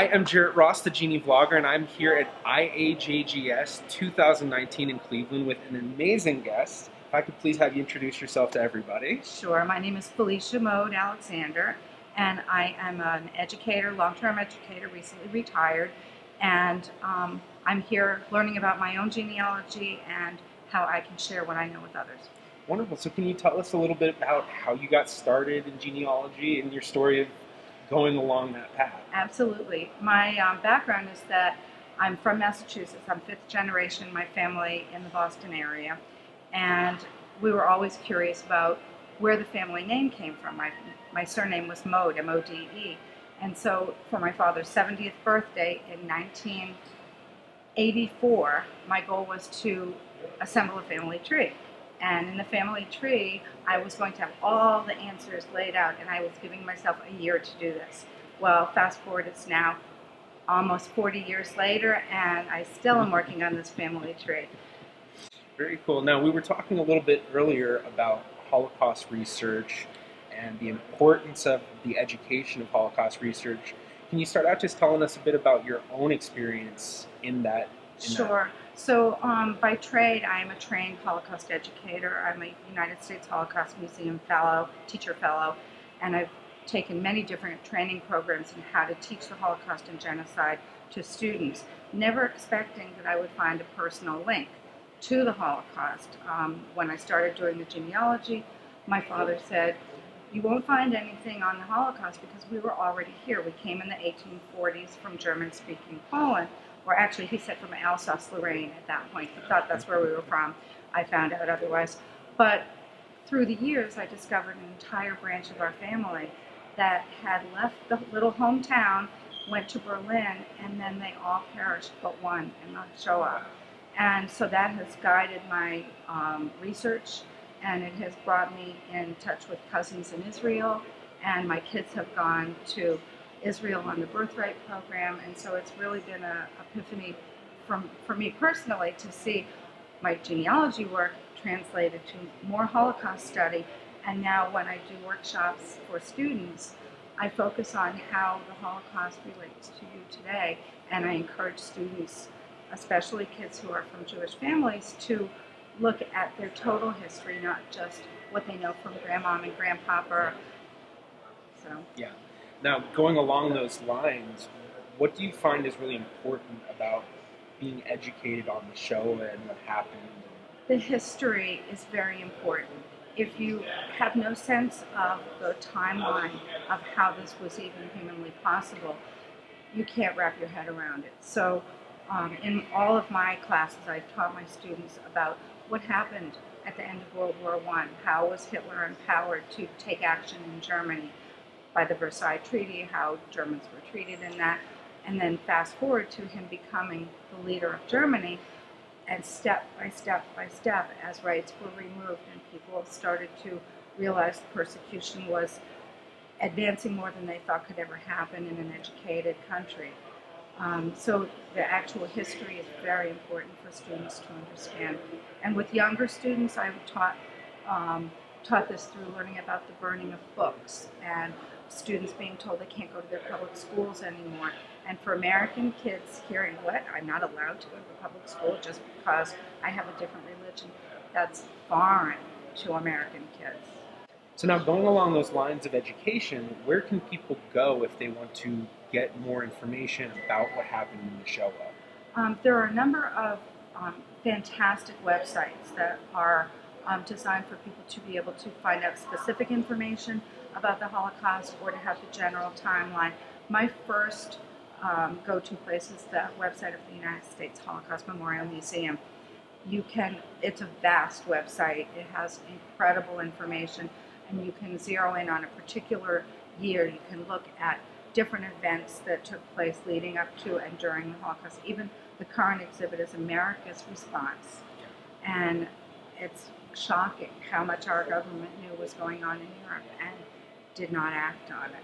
I am Jarrett Ross, the GeneaVlogger, and I'm here at IAJGS 2019 in Cleveland with an amazing guest. If I could please have you introduce yourself to everybody. Sure. My name is Felicia Alexander, and I am an educator, long-term educator, recently retired, and I'm here learning about my own genealogy and how I can share what I know with others. Wonderful. So can you tell us a little bit about how you got started in genealogy and your story of going along that path? Absolutely. My background is that I'm from Massachusetts. I'm fifth generation, my family in the Boston area, and we were always curious about where the family name came from. My surname was Mode, M-O-D-E, and so for my father's 70th birthday in 1984, my goal was to assemble a family tree. And in the family tree, I was going to have all the answers laid out, and I was giving myself a year to do this. Well, fast forward, it's now almost 40 years later, and I still am working on this family tree. Very cool. Now, we were talking a little bit earlier about Holocaust research and the importance of the education of Holocaust research. Can you start out just telling us a bit about your own experience in that? Sure. So by trade, I am a trained Holocaust educator. I'm a United States Holocaust Museum fellow, teacher fellow, and I've taken many different training programs in how to teach the Holocaust and genocide to students, never expecting that I would find a personal link to the Holocaust. When I started doing the genealogy, my father said, "You won't find anything on the Holocaust because we were already here. We came in the 1840s from German-speaking Poland." Or actually, he said from Alsace-Lorraine at that point. He thought that's where we were from. I found out otherwise. But through the years, I discovered an entire branch of our family that had left the little hometown, went to Berlin, and then they all perished but one in the Shoah. And so that has guided my research, and it has brought me in touch with cousins in Israel, and my kids have gone to Israel on the Birthright program, and so it's really been an epiphany for me personally to see my genealogy work translated to more Holocaust study, and now when I do workshops for students, I focus on how the Holocaust relates to you today, and I encourage students, especially kids who are from Jewish families, to look at their total history, not just what they know from grandmom and grandpapa. So. Yeah. Now, going along those lines, what do you find is really important about being educated on the Shoah and what happened? The history is very important. If you have no sense of the timeline of how this was even humanly possible, you can't wrap your head around it. So in all of my classes, I've taught my students about what happened at the end of World War I. How was Hitler empowered to take action in Germany by the Versailles Treaty, how Germans were treated in that, and then fast forward to him becoming the leader of Germany, and step by step by step, as rights were removed and people started to realize persecution was advancing more than they thought could ever happen in an educated country. So the actual history is very important for students to understand. And with younger students, I've taught this through learning about the burning of books and students being told they can't go to their public schools anymore. And for American kids hearing, what, I'm not allowed to go to the public school just because I have a different religion, that's foreign to American kids. So now, going along those lines of education, where can people go if they want to get more information about what happened in the Shoah? There are a number of fantastic websites that are designed for people to be able to find out specific information about the Holocaust or to have the general timeline. My first go-to place is the website of the United States Holocaust Memorial Museum. It's a vast website. It has incredible information, and you can zero in on a particular year. You can look at different events that took place leading up to and during the Holocaust. Even the current exhibit is America's Response. And it's shocking how much our government knew was going on in Europe and did not act on it.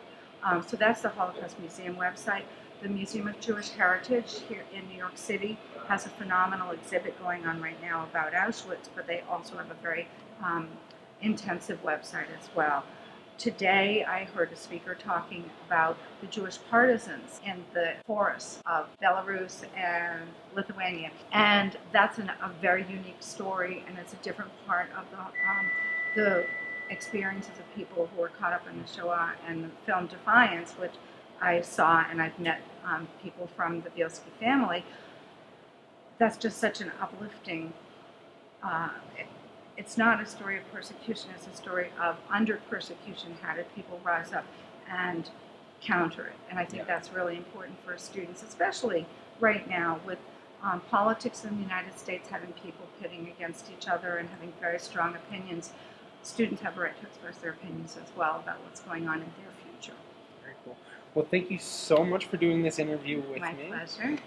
So that's the Holocaust Museum website. The Museum of Jewish Heritage here in New York City has a phenomenal exhibit going on right now about Auschwitz, but they also have a very intensive website as well. Today, I heard a speaker talking about the Jewish partisans in the forests of Belarus and Lithuania. And that's a very unique story, and it's a different part of the experiences of people who were caught up in the Shoah. And the film Defiance, which I saw, and I've met people from the Bielski family, that's just such an uplifting it's not a story of persecution, it's a story of under persecution, how did people rise up and counter it. And I think that's really important for students, especially right now with politics in the United States, having people pitting against each other and having very strong opinions. Students have a right to express their opinions as well about what's going on in their future. Very cool. Well, thank you so much for doing this interview with me. My pleasure.